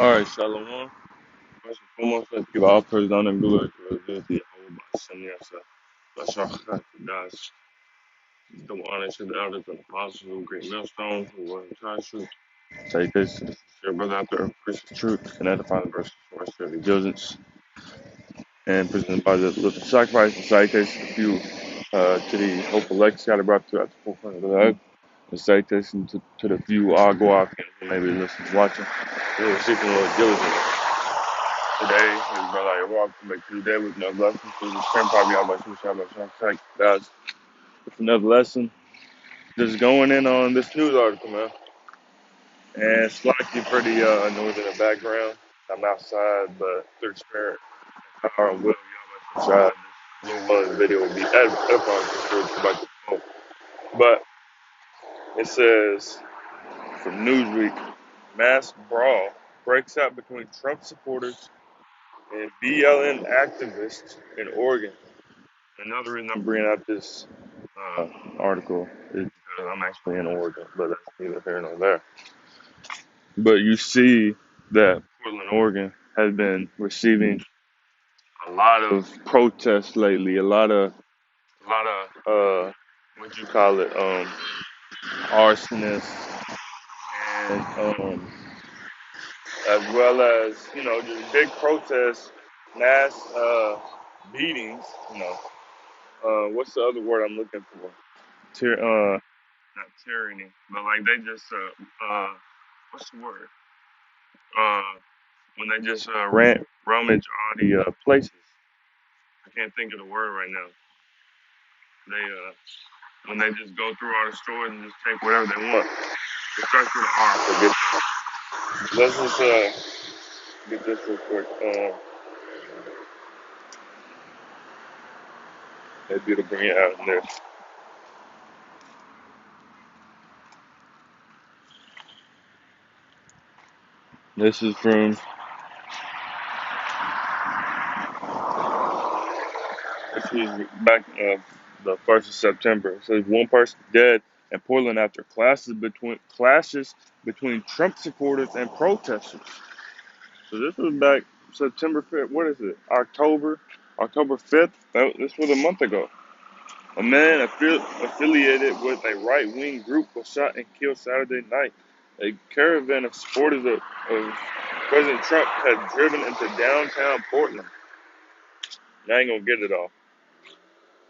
All right, Shalom. First and foremost, let's give all praise, honor, and glory to the deity of Hashem Yasha. Bashar Dash. Double honor to the elders and apostles who great millstones who were in charge truth. Take this, your brother out there, Christian truth, and edify the verses for us, their diligence, and presented by the living sacrifice and citation a few to the hopeful elect scattered brought to at the forefront of the earth. And citation to the few go out and maybe listening, watching, and who are seeking the Lord diligently. Today, his brother I walk to make today with no lesson. So this can probably out by some shot. Guys, it's another lesson. Just going in on this news article, man. And it's likely pretty noisy in the background. I'm outside, but through spirit, power and will, y'all by some shot. This little video will be edifying for sure. It's about the phone. But it says from Newsweek, mass brawl breaks out between Trump supporters and BLM activists in Oregon. Another reason I'm bringing up this uh, article is because I'm actually in Oregon, but that's neither here nor there. But you see that Portland, Oregon has been receiving a lot of protests lately, what you call it, arsonists, and as well as just big protests, mass beatings. What's the other word I'm looking for? Not tyranny, but like they just what's the word? Uh, when they just rummage all the places. I can't think of the word right now. They when they just go through all the stores and just take whatever they want. It starts with an R. Forget. Let's just get this real quick. Maybe it'll bring it out in there. This is from back the 1st of September. It says one person dead in Portland after clashes between Trump supporters and protesters. So this was back September 5th. What is it? October 5th. This was a month ago. A man affiliated with a right-wing group was shot and killed Saturday night. A caravan of supporters of President Trump had driven into downtown Portland. I ain't gonna get it all.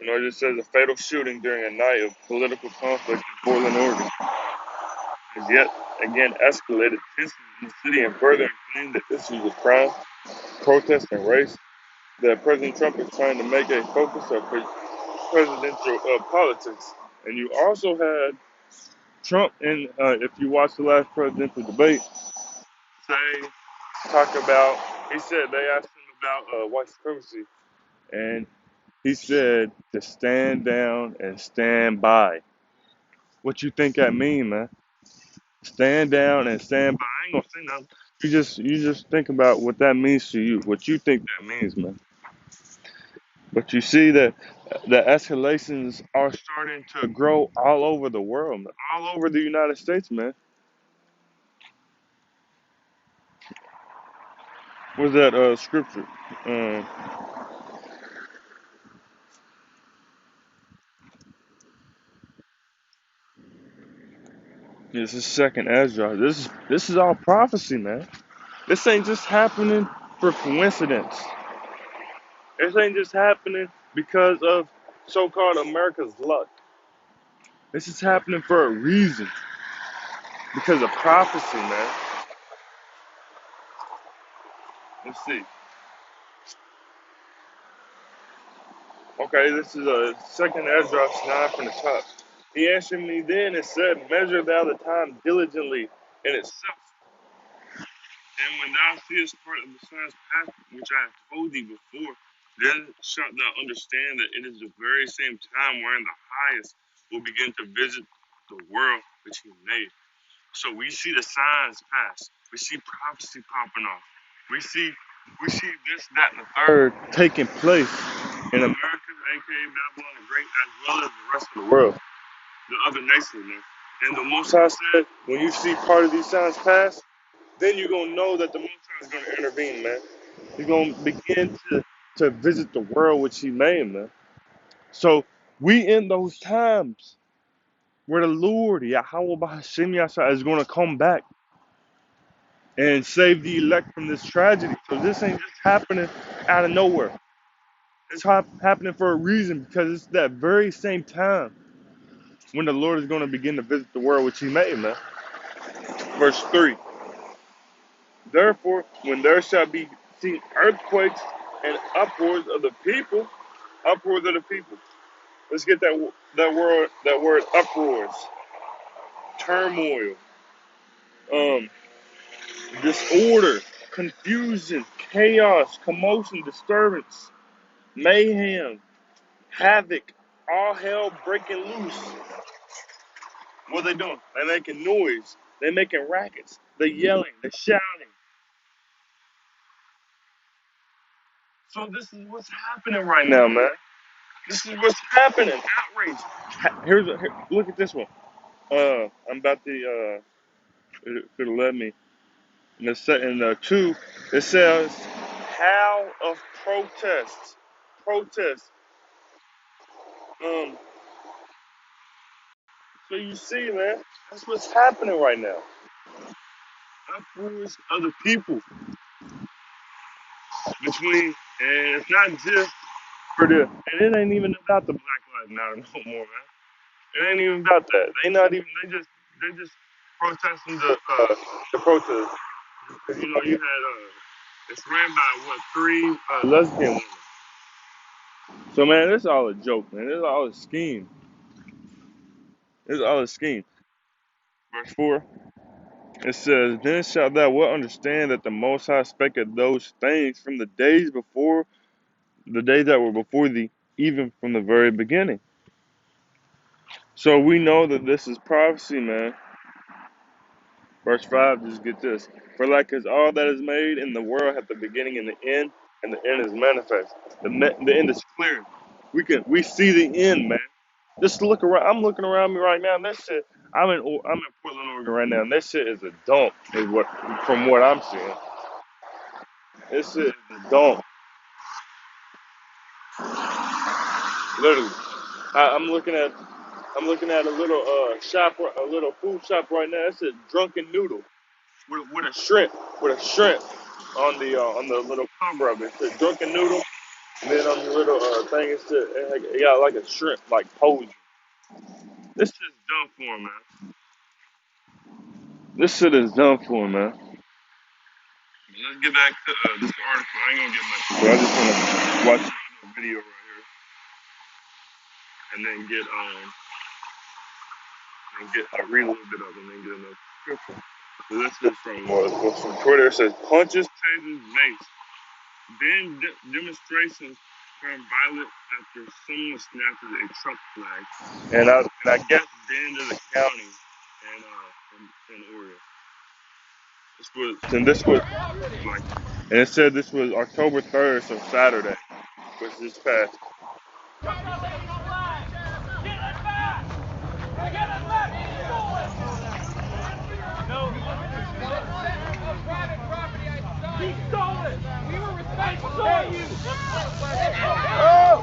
It just says a fatal shooting during a night of political conflict in Portland, Oregon has yet again escalated tensions in the city and further inflamed the issues of crime, protest, and race that President Trump is trying to make a focus of presidential politics. And you also had Trump, if you watch the last presidential debate, say, he said they asked him about white supremacy, and he said to stand down and stand by. What you think that mean, man? Stand down and stand by. I ain't gonna say nothing. You just think about what that means to you. What you think that means, man. But you see that the escalations are starting to grow all over the world, man. All over the United States, man. What's that scripture? Um, this is second Ezra. This is all prophecy, man. This ain't just happening for coincidence. This ain't just happening because of so-called America's luck. This is happening for a reason. Because of prophecy, man. Let's see. Okay, this is a second Ezra 9 from the top. He answered me then and said, measure thou the time diligently in itself. And when thou seest part of the sun's path, which I have told thee before, then shalt thou understand that it is the very same time wherein the highest will begin to visit the world which he made. So we see the signs pass. We see prophecy popping off. We see this, that, and the third taking place in America, aka Babylon the Great, as well as the rest of the world, the other nations, man. And the Most High said, when you see part of these signs pass, then you're gonna know that the Most High is gonna intervene, man. He's gonna begin to visit the world which He made, man. So we in those times where the Lord, Yahweh B'Hashem Yahshua, is gonna come back and save the elect from this tragedy. So this ain't just happening out of nowhere. It's happening for a reason, because it's that very same time when the Lord is going to begin to visit the world which He made, man. Verse 3. Therefore, when there shall be seen earthquakes and uproars of the people. Let's get that word uproars, turmoil, disorder, confusion, chaos, commotion, disturbance, mayhem, havoc, all hell breaking loose. What are they doing? They're making noise. They're making rackets. They're yelling. They're shouting. So this is what's happening right now, man. This is what's happening. Outrage. Look at this one. I'm about to. It could have led me. In 2, it says, "Howl of protest." Protest. Um. So you see, man, that's what's happening right now. Uproars of the people between, and it's not just for the, and it ain't even about the Black Lives Matter no more, man. It ain't even about that. They just protesting the protest. Because you had it's ran by what, 3 lesbian women. So man, it's all a joke, man. It's all a scheme. It's all a scheme. Verse 4, it says, "Then shalt thou well understand that the Most High spake of those things from the days that were before thee, even from the very beginning." So we know that this is prophecy, man. Verse 5, just get this. "For like as all that is made in the world hath the beginning and the end is manifest." The end is clear. We see the end, man. Just look around. I'm looking around me right now, and that shit. I'm in Portland, Oregon right now, and that shit is a dump. From what I'm seeing. This shit is a dump. Literally, I'm looking at a little a little food shop right now. It's a drunken noodle with a shrimp on the little cover of it. It's a drunken noodle, and then on the little thing, it got like a shrimp like posing. This shit's done for, man. This shit is done for, man. Let's get back to this article. I ain't gonna get much, but I just wanna watch this video right here, and then read a little bit of it, and then get another description. So this is from Twitter. It says, "Punches, tasers, mace. Then demonstrations turn violent after someone snatches a truck flag." And I guess Bend is a county in Oregon. And it said this was October 3rd, so Saturday, which is past. He stole it! We were responsible for you! Oh!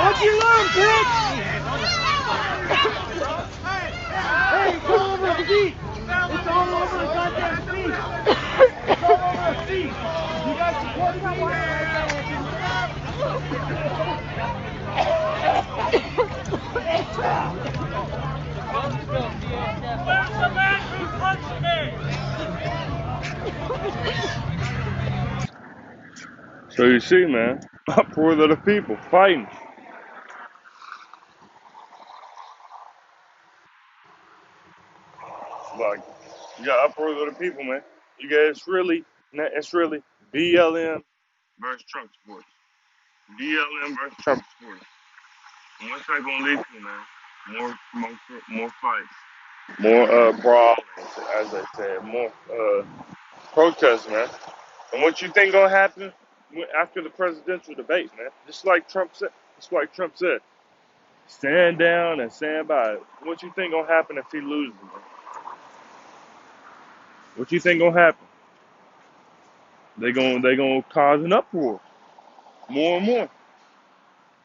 What'd you learn, bitch? Hey, it's all over his feet! It's all over his goddamn feet! It's all over his feet! You guys support me? Where's the man who punched me? So you see, man, uproar of the people fighting. Like, you got uproar of the people, man. You guys, it's really BLM versus Trump supporters. BLM versus Trump supporters. And what's that gonna lead to, man? More fights. More brawling, as they said, more protests, man. And what you think gonna happen after the presidential debate, man? Just like Trump said, stand down and stand by it. What you think gonna happen if he loses, man? What you think gonna happen? They gonna cause an uproar more and more.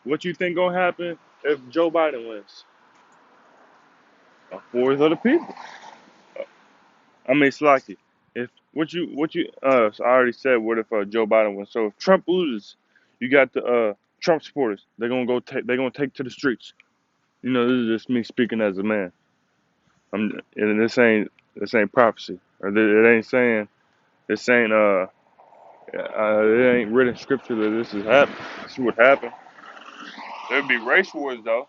What you think gonna happen if Joe Biden wins? A fourth of the people. I mean, it's lucky. If so I already said, what if Joe Biden wins? So if Trump loses, you got the Trump supporters. They're gonna take to the streets. You know, this is just me speaking as a man. And this ain't prophecy, or it ain't saying it ain't written scripture that this is happen. This would happen. There'd be race wars though,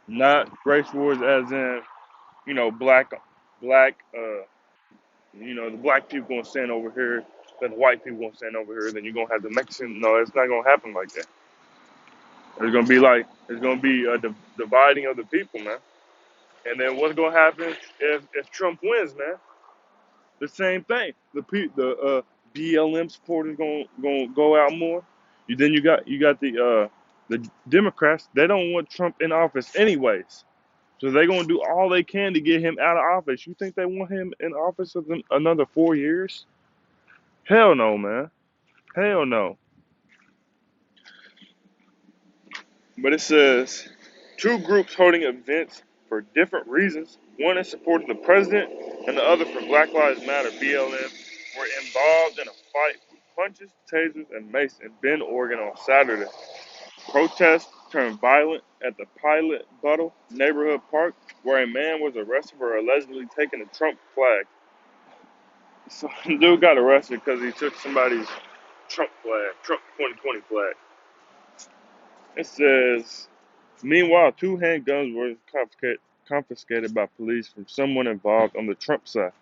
not race wars as in black. The black people gonna stand over here, then the white people gonna stand over here, then you're gonna have the Mexican. No, it's not gonna happen like that. It's gonna be a dividing of the people, man. And then what's gonna happen if Trump wins, man? The same thing. The BLM supporters gonna go out more. You got the Democrats. They don't want Trump in office anyways. So they're gonna do all they can to get him out of office. You think they want him in office for another 4 years? Hell no, man. Hell no. But it says two groups holding events for different reasons. One in support of the president, and the other for Black Lives Matter. BLM were involved in a fight with punches, tasers, and mace in Bend, Oregon on Saturday. Protests turned violent at the Pilot Buttle neighborhood park, where a man was arrested for allegedly taking a Trump flag. So the dude got arrested because he took somebody's Trump flag, Trump 2020 flag. It says, meanwhile, two handguns were confiscated by police from someone involved on the Trump side.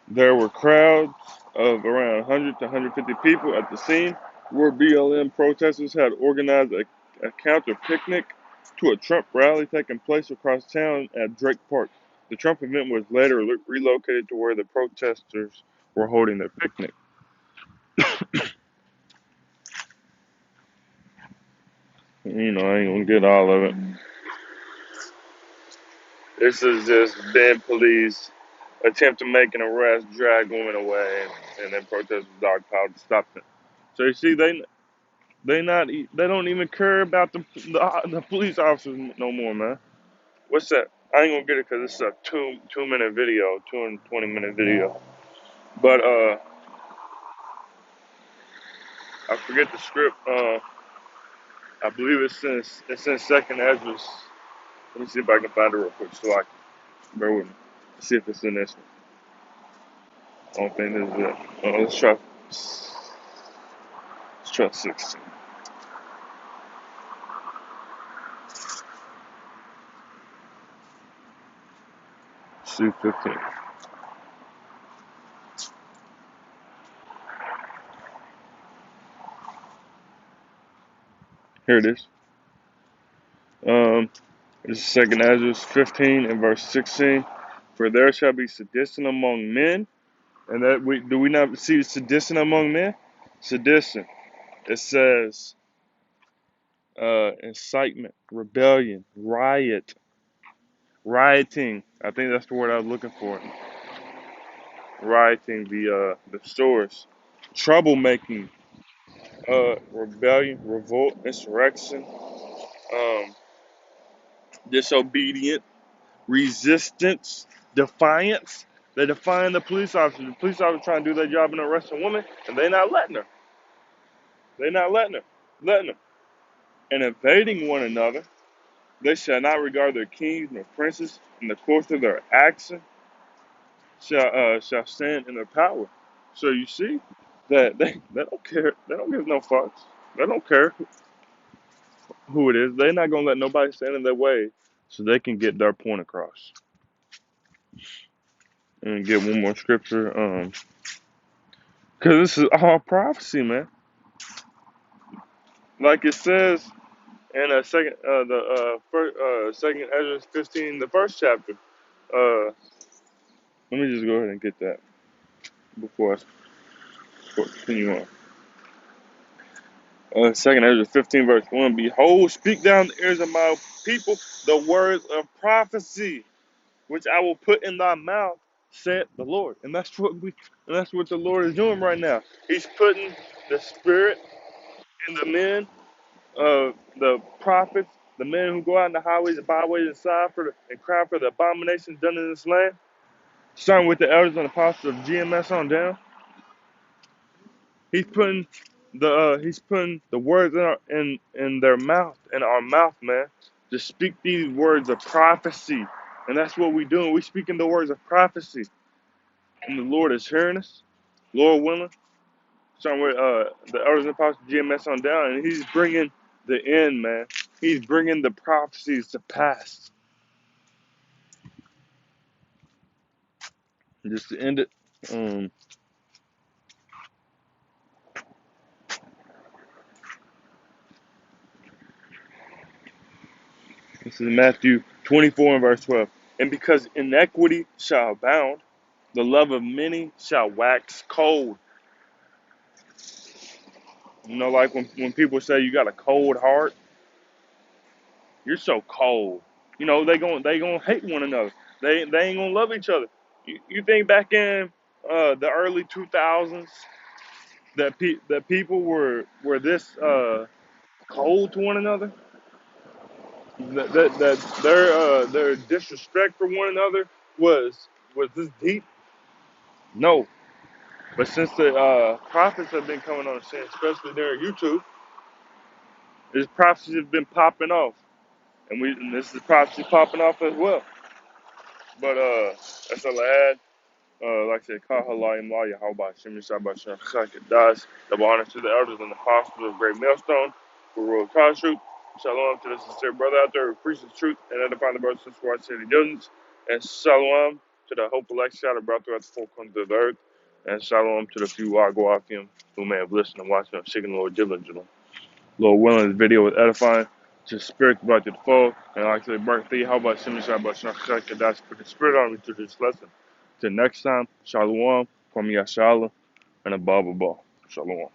There were crowds of around 100 to 150 people at the scene, where BLM protesters had organized a counter picnic to a Trump rally taking place across town at Drake Park. The Trump event was later relocated to where the protesters were holding their picnic. I ain't gonna get all of it. This is just then police attempt to make an arrest, drag women away, and then protesters dogpiled to stop them. So you see, they don't even care about the police officers no more, man. What's that? I ain't gonna get it because it's a 2 minute video, 2 and 20 minute video. But I forget the script. I believe it's in Second Ezra. Let me see if I can find it real quick so I can bear with me. See if it's in this one. I don't think this is it. Let's try 16. See 15. Here it is. This is Second Ezra 15 and verse 16. For there shall be sedition among men, and that we not see sedition among men? Sedition. It says incitement, rebellion, rioting. I think that's the word I was looking for. Rioting the stores, troublemaking, rebellion, revolt, insurrection, um, disobedient, resistance, defiance. They defying the police officer. The police officer trying to do their job and arrest a woman, and they not letting her. They not letting her, and invading one another. They shall not regard their kings nor princes, in the course of their action shall stand in their power. So you see that they don't care. They don't give no fucks. They don't care who it is. They're not gonna let nobody stand in their way, so they can get their point across. And get one more scripture, because this is all prophecy, man. Like it says And second Ezra 15, the first chapter. Uh, let me just go ahead and get that before I continue on. Second Ezra 15, verse 1. Behold, speak down the ears of my people the words of prophecy, which I will put in thy mouth, said the Lord. And that's what the Lord is doing right now. He's putting the Spirit in the men, the prophets, the men who go out in the highways and byways and sigh and cry for the abominations done in this land. Starting with the elders and apostles of GMS on down. He's putting the words in their mouth, in our mouth, man, to speak these words of prophecy. And that's what we're doing. We're speaking the words of prophecy. And the Lord is hearing us, Lord willing. Starting with the elders and apostles of GMS on down, and he's bringing the end, man. He's bringing the prophecies to pass. And just to end it, this is Matthew 24 and verse 12. And because iniquity shall abound, the love of many shall wax cold. You know, like when people say you got a cold heart, you're so cold. You know, they gonna hate one another. They ain't gonna love each other. You think back in the early 2000s that people were this cold to one another? That their disrespect for one another was this deep? No. But since the prophets have been coming on the scene, especially during YouTube, these prophecies have been popping off, and this is prophecy popping off as well. But that's all I had. Like I said, Kahalayim La Yahweh Shem Yisabah Shem Das. Double honor to the elders and the apostles of Great Millstone who rule God's truth. Shalom to the sincere brother out there who preaches truth and edifying the brothers and sisters who are city diligence. And shalom to the hopeful exile that brought throughout the four corners of the earth. And shalom to the few Wagawakim who may have listened and watched and seeking the Lord diligently. Lord willing, this video was edifying. To spirit brought to the fold. And like I said, birthday, how about Shem Yisabah Shem Kadash, put the spirit on me to this lesson. Till next time, Shalom, Kwame Yashala, and a Baba Ball. Shalom.